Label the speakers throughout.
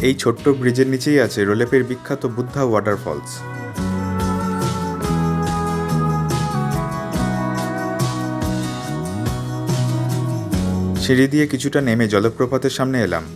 Speaker 1: এই ছোট্ট ব্রিজের নিচেই আছে রোলেপের বিখ্যাত বুদ্ধা ওয়াটারফলস। সিঁড়ি দিয়ে কিছুটা নেমে জলপ্রপাতের সামনে এলাম।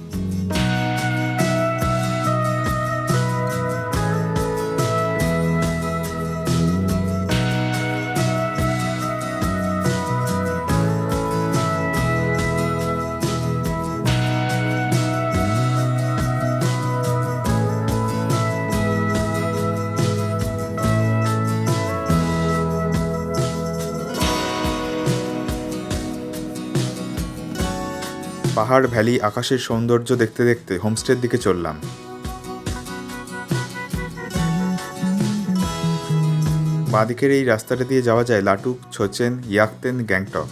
Speaker 1: পাহাড়, ভ্যালি, আকাশের সৌন্দর্য দেখতে দেখতে হোমস্টের দিকে চললাম। বাঁদিকের এই রাস্তাটা দিয়ে যাওয়া যায় লাটুক, ছোচেন, ইয়াকতেন, গ্যাংটক।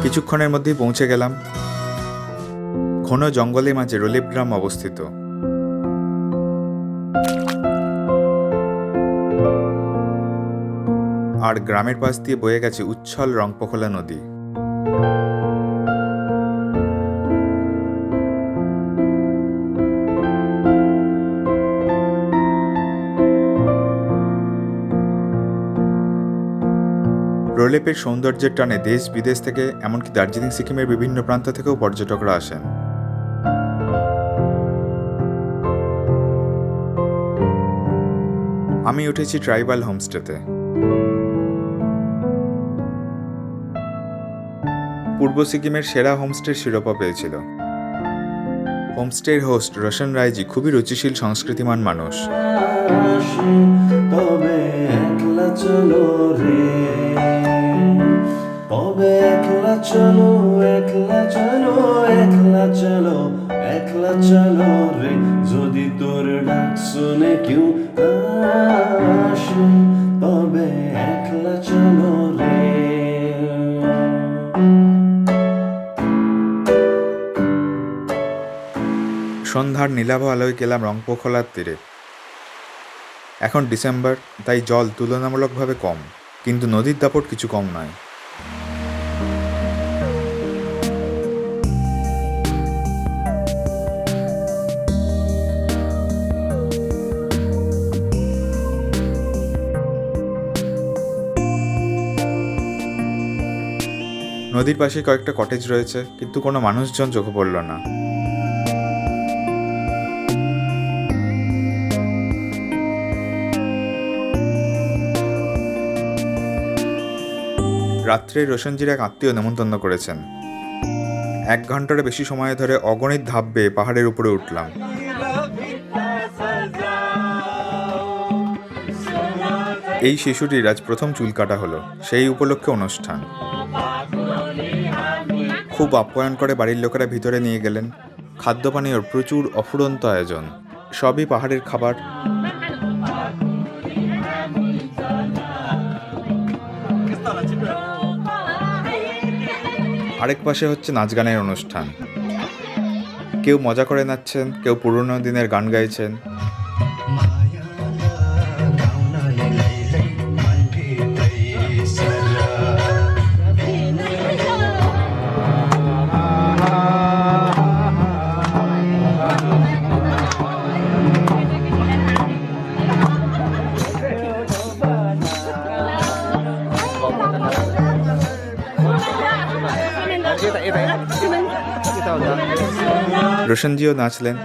Speaker 1: কিছুক্ষণের মধ্যেই পৌঁছে গেলাম। ঘন জঙ্গলের মাঝে রোলেপ গ্রাম অবস্থিত। আর গ্রামের পাশ দিয়ে বয়ে গেছে উচ্ছল রংপোখলা নদী। রোলেপের সৌন্দর্যের টানে দেশ বিদেশ থেকে, এমনকি দার্জিলিং সিকিমের বিভিন্ন প্রান্ত থেকেও পর্যটকরা আসেন। আমি উঠেছি ট্রাইবাল হোমস্টেতে। পূর্ব সিকিমের সেরা হোমস্টের শিরোপা পেয়েছিল। হোমস্টের হোস্ট রোশন রায়জি খুবই রুচিশীল, সংস্কৃতিমান মানুষ।
Speaker 2: যদি তোর ডাক শুনে কেউ আসে তবে একলা চলো রে।
Speaker 1: সন্ধ্যার নীলাভ আলোয় গেলাম রংপোখলার তীরে। এখন ডিসেম্বর, তাই জল তুলনামূলকভাবে কম, কিন্তু নদীর দাপট কিছু কম নয়। নদীর পাশে কয়েকটা কটেজ রয়েছে, কিন্তু কোনো মানুষজন চোখে পড়ল না। রাত্রে রোশনজির এক আত্মীয় নেমন্তন্ন করেছেন। 1 ঘন্টারও বেশি সময় ধরে অগণিত ধাপ বেয়ে পাহাড়ের উপরে উঠলাম। এই শিশুটির আজ প্রথম চুল কাটা হলো, সেই উপলক্ষে অনুষ্ঠান। খুব আপ্যায়ন করে বাড়ির লোকেরা ভিতরে নিয়ে গেলেন। খাদ্যপানীয়র প্রচুর অফুরন্ত আয়োজন, সবই পাহাড়ের খাবার। আরেক পাশে হচ্ছে নাচ গানের অনুষ্ঠান। কেউ মজা করে নাচছেন, কেউ পুরনো দিনের গান গাইছেন। রোশনজিও নাচলেন।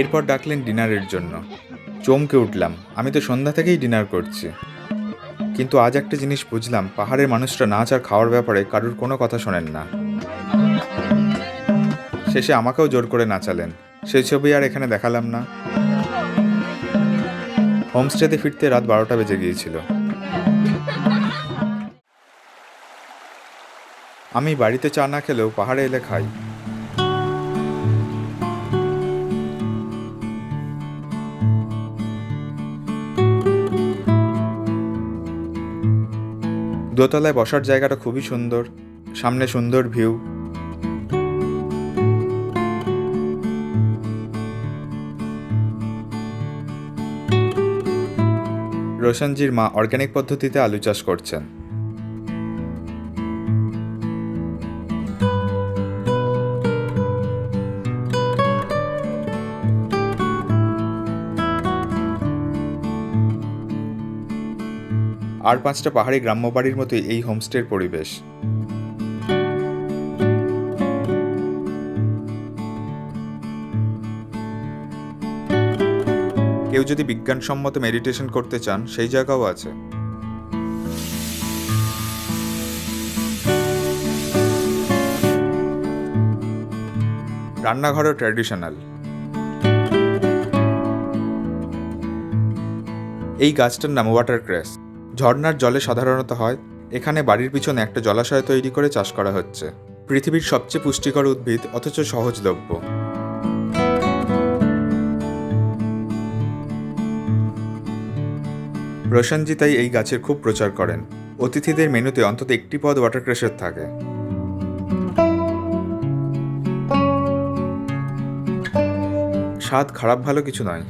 Speaker 1: এরপর ডাকলেন ডিনারের জন্য। চমকে উঠলাম, আমি তো সন্ধ্যা থেকেই ডিনার করছি। কিন্তু আজ একটা জিনিস বুঝলাম, পাহাড়ের মানুষরা নাচ আর খাওয়ার ব্যাপারে কারুর কোনো কথা শোনেন না। শেষে আমাকেও জোর করে নাচালেন, সেই ছবি আর এখানে দেখালাম না। হোমস্টেতে ফিরতে রাত 12টা বেজে গিয়েছিল। আমি বাড়িতে চা না খেলেও পাহাড়ে এলে খাই। দোতলায় বসার জায়গাটা খুবই সুন্দর, সামনে সুন্দর ভিউ। রোশনজির মা অর্গানিক পদ্ধতিতে আলু চাষ করছেন। আর 5টা পাহাড়ি গ্রাম্য বাড়ির মতোই এই হোমস্টের পরিবেশ। কেউ যদি বিজ্ঞানসম্মত মেডিটেশন করতে চান সেই জায়গাও আছে। রান্নাঘরও ট্র্যাডিশনাল। এই গাছটার নাম ওয়াটার ক্রেস। ঝর্ণার জলে সাধারণত হয়, এখানে বাড়ির পিছনে একটা জলাশয় তৈরি করে চাষ করা হচ্ছে। পৃথিবীর সবচেয়ে পুষ্টিকর উদ্ভিদ, অথচ সহজলভ্য। রোশনজি তাই এই গাছের খুব প্রচার করেন। অতিথিদের মেনুতে অন্তত একটি পদ ওয়াটার ক্রেসের থাকে। স্বাদ খারাপ ভালো কিছু নয়।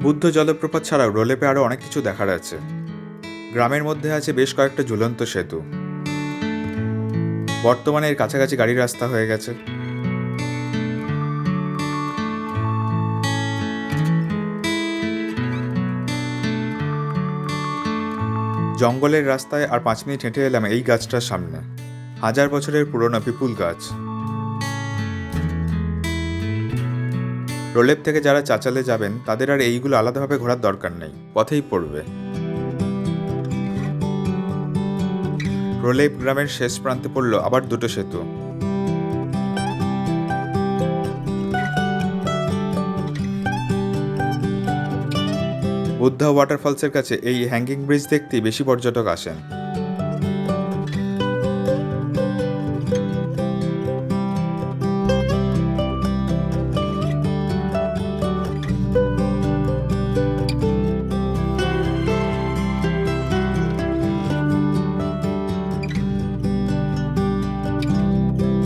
Speaker 1: বুদ্ধ জলপ্রপাত ছাড়াও রোলেপে আরও অনেক কিছু দেখার আছে। গ্রামের মধ্যে আছে বেশ কয়েকটা ঝুলন্ত সেতু। বর্তমানে এর কাছাকাছি গাড়ির রাস্তা হয়ে গেছে। জঙ্গলের রাস্তায় আর 5 মিনিট হেঁটে এলাম এই গাছটার সামনে। 1000 বছরের পুরনো পিপুল গাছ। রোলেপ থেকে যারা চাচালে যাবেন তাদের আর এইগুলো আলাদাভাবে ঘোরার দরকার নেই, পথেই পড়বে। রোলেপ গ্রামের শেষ প্রান্তে পড়ল আবার 2টো সেতু। বুদ্ধা ওয়াটারফলসের কাছে এই হ্যাঙ্গিং ব্রিজ দেখতেই বেশি পর্যটক আসেন।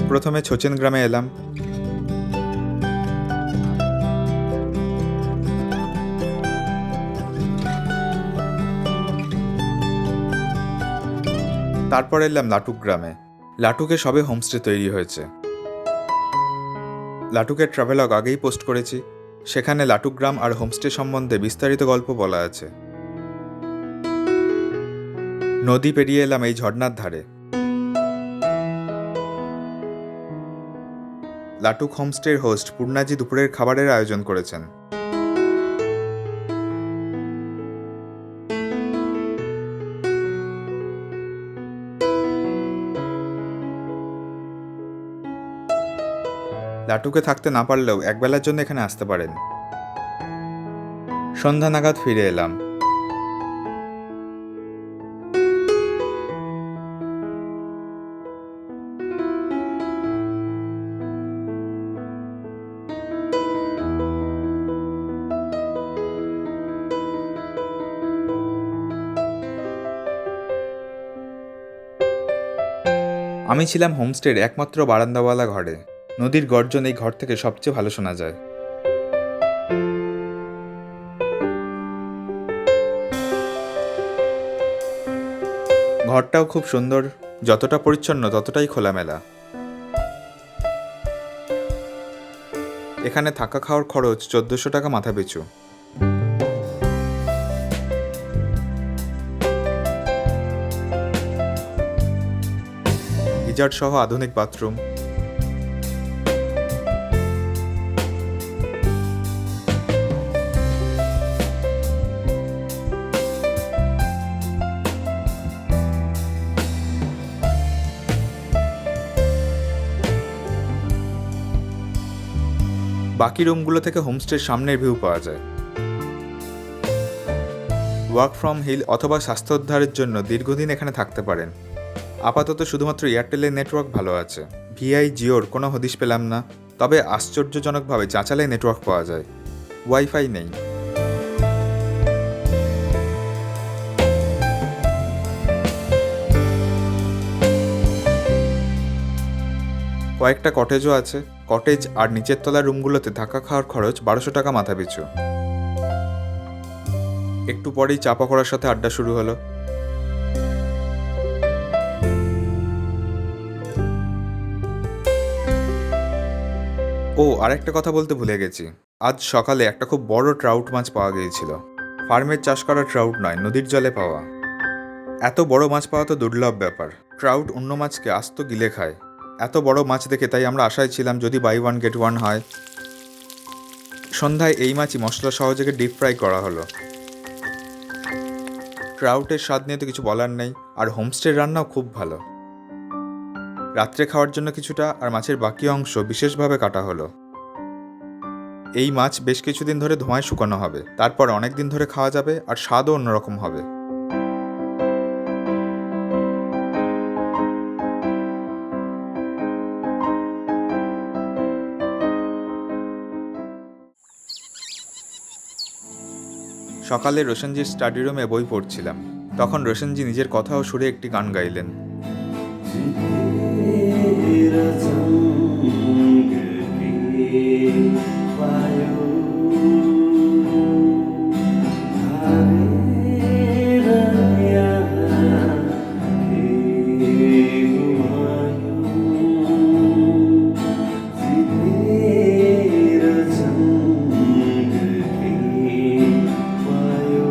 Speaker 1: প্রথমে ছোচেন গ্রামে এলাম। তারপর এলাম লাটুক গ্রামে। লাটুকে সবে হোমস্টে তৈরি হয়েছে। লাটুকের ট্রাভেলগ আগেই পোস্ট করেছি, সেখানে লাটুক গ্রাম আর হোমস্টে সম্বন্ধে বিস্তারিত গল্প বলা আছে। নদী পেরিয়ে এলাম এই ঝর্ণার ধারে। লাটুক হোমস্টের হোস্ট পূর্ণাজি দুপুরের খাবারের আয়োজন করেছেন। লাটুকে থাকতে না পারলেও একবেলার জন্য এখানে আসতে পারেন। সন্ধ্যা নাগাদ ফিরে এলাম। আমি ছিলাম হোমস্টের একমাত্র বারান্দাওয়ালা ঘরে। নদীর গর্জন এই ঘর থেকে সবচেয়ে ভালো শোনা যায়। ঘরটাও খুব সুন্দর, যতটা পরিচ্ছন্ন ততটাই খোলামেলা। এখানে থাকা খাওয়ার খরচ 1400 টাকা মাথা পিছু। গিজার সহ আধুনিক বাথরুম। বাকি রুমগুলো থেকে হোমস্টের সামনের ভিউ পাওয়া যায়। ওয়ার্ক ফ্রম হিল অথবা স্বাস্থ্যোদ্ধারের জন্য দীর্ঘদিন এখানে থাকতে পারেন। আপাতত শুধুমাত্র এয়ারটেলের নেটওয়ার্ক ভালো আছে। ভিআই জিওর কোনো হদিশ পেলাম না, তবে আশ্চর্যজনকভাবে চাঁচালে নেটওয়ার্ক পাওয়া যায়। ওয়াইফাই নেই। কয়েকটা কটেজও আছে। কটেজ আর নিচের তলার রুমগুলোতে থাকা খাওয়ার খরচ 1200 টাকা মাথা পিছু। একটু পরেই চা পকোড়ার সাথে আড্ডা শুরু হলো। ও, আরেকটা কথা বলতে ভুলে গেছি। আজ সকালে একটা খুব বড় ট্রাউট মাছ পাওয়া গিয়েছিল। ফার্মের চাষ করা ট্রাউট নয়, নদীর জলে পাওয়া। এত বড় মাছ পাওয়া তো দুর্লভ ব্যাপার। ট্রাউট অন্য মাছকে আস্ত গিলে খায়। এত বড় মাছ দেখে তাই আমরা আশায় ছিলাম যদি বাই ওয়ান গেট ওয়ান হয়। সন্ধ্যায় এই মাছই মশলা সহযোগে ডিপ ফ্রাই করা হলো। ট্রাউটের স্বাদ নিয়ে তো কিছু বলার নেই, আর হোমস্টের রান্নাও খুব ভালো। রাত্রে খাওয়ার জন্য কিছুটা আর মাছের বাকি অংশ বিশেষভাবে কাটা হলো। এই মাছ বেশ কিছুদিন ধরে ধোঁয়ায় শুকানো হবে, তারপর অনেক দিন ধরে খাওয়া যাবে আর স্বাদও অন্যরকম হবে। সকালে রোশনজির স্টাডি রুমে বই পড়ছিলাম। তখন রোশনজি নিজের কথা ও সুরে একটি গান গাইলেন।
Speaker 2: तेरा संग के पायो हरे रया के घुमायो तेरा संग के पायो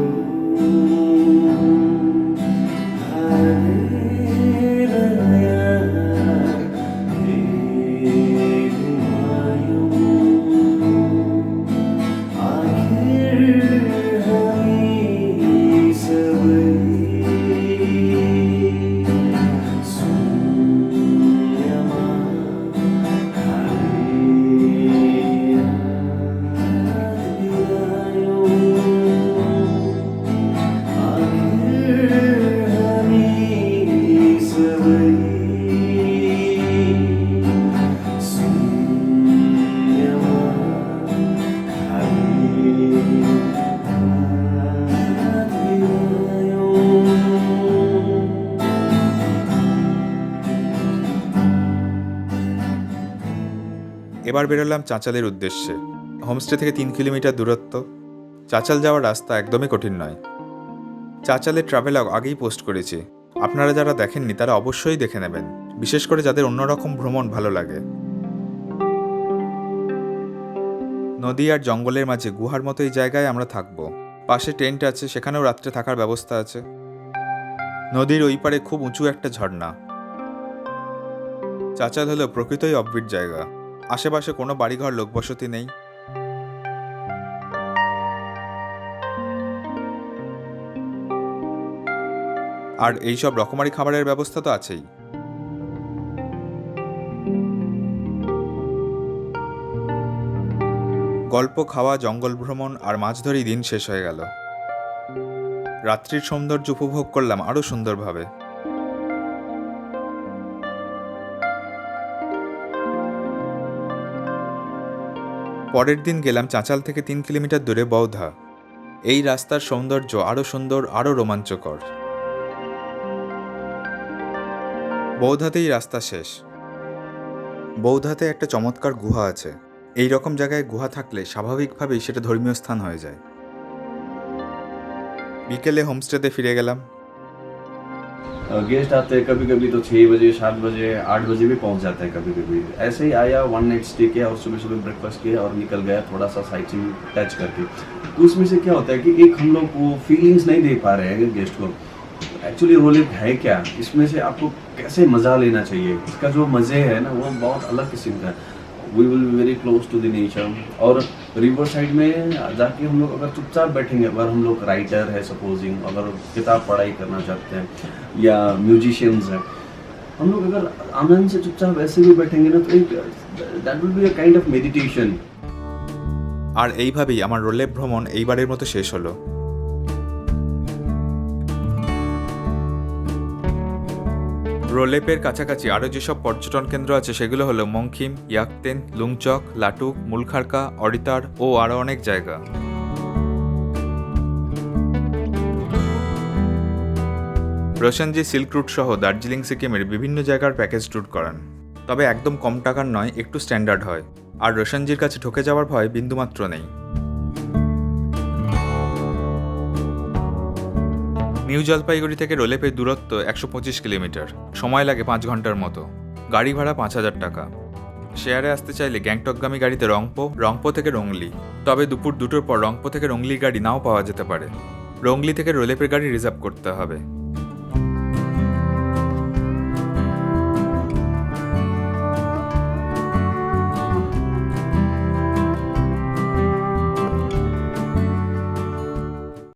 Speaker 1: এবার বেরোলাম চাঁচালের উদ্দেশ্যে। হোমস্টে থেকে 3 কিলোমিটার দূরত্ব। চাঁচাল যাওয়ার রাস্তা একদমই কঠিন নয়। চাঁচালের ট্রাভেলগ আগেই পোস্ট করেছি, আপনারা যারা দেখেননি তারা অবশ্যই দেখে নেবেন, বিশেষ করে যাদের অন্যরকম ভ্রমণ ভালো লাগে। নদী আর জঙ্গলের মাঝে গুহার মতো এই জায়গায় আমরা থাকবো। পাশে টেন্ট আছে, সেখানেও রাত্রে থাকার ব্যবস্থা আছে। নদীর ওই পারে খুব উঁচু একটা ঝর্ণা। চাঁচাল হলো প্রকৃতই অফবিট জায়গা। আশেপাশে কোনো বাড়িঘর লোকবসতি নেই। আর এইসব রকমারি খাবারের ব্যবস্থা তো আছেই। গল্প, খাওয়া, জঙ্গল ভ্রমণ আর মাছ ধরেই দিন শেষ হয়ে গেল। রাত্রির সৌন্দর্য উপভোগ করলাম আরও সুন্দরভাবে। পরের দিন গেলাম চাঁচাল থেকে 3 কিলোমিটার দূরে বৌধা। এই রাস্তার সৌন্দর্য আরও সুন্দর, আরও রোমাঞ্চকর। বৌধাতেই রাস্তা শেষ। বৌধাতে একটা চমৎকার গুহা আছে। এই রকম জায়গায় গুহা থাকলে স্বাভাবিকভাবেই সেটা ধর্মীয় স্থান হয়ে যায়। বিকেলে হোমস্টেতে ফিরে গেলাম।
Speaker 2: गेस्ट आते हैं कभी कभी तो 6 बजे 7 बजे 8 बजे भी पहुंच जाता है कभी कभी। ऐसे ही आया, 1 नाइट स्टे किया और सुबह सुबह ब्रेकफास्ट किया और निकल गया थोड़ा सा साइट सीइंग टच करके। तो उसमें से क्या होता है कि एक हम लोग वो फीलिंग्स नहीं दे पा रहे हैं गेस्ट को। एक्चुअली रोल है क्या, इसमें से आपको कैसे मज़ा लेना चाहिए, इसका जो मज़े है ना वो बहुत अलग किस्म का है। We will be very close to the nature. और रिवर साइड में जाके हम लोग अगर चुपचाप बैठेंगे, अगर हम लोग राइटर है सपोजिंग, अगर किताब पढ़ाई करना चाहते हैं या म्यूजिशियंस हैं, हम लोग अगर आनंद से चुपचाप ऐसे भी बैठेंगे ना तो एक that will be a kind of meditation.
Speaker 1: আর এইভাবেই আমার রোলেপ ভ্রমণ এইবারের মতো শেষ হলো। রোলেপের কাছাকাছি আরও যেসব পর্যটন কেন্দ্র আছে সেগুলো হলো মংখিম, ইয়াকতেন, লুংচক, লাটুক, মুলখারকা, অরিতার ও আরও অনেক জায়গা। রোশনজি সিল্ক রুট সহ দার্জিলিং সিকিমের বিভিন্ন জায়গার প্যাকেজ ট্যুর করান। তবে একদম কম টাকার নয়, একটু স্ট্যান্ডার্ড হয়। আর রোশনজির কাছে ঠকে যাওয়ার ভয় বিন্দুমাত্র নেই। নিউ জলপাইগুড়ি থেকে রোলেপের দূরত্ব 125 কিলোমিটার, সময় লাগে 5 ঘন্টার মতো। গাড়ি ভাড়া 5,000 টাকা। শেয়ারে আসতে চাইলে গ্যাংটকগামী গাড়িতে রংপো থেকে রংলি। তবে দুপুর 2টোর পর রংপো থেকে রংলির গাড়ি নাও পাওয়া যেতে পারে। রংলি থেকে রোলেপের গাড়ি রিজার্ভ করতে হবে।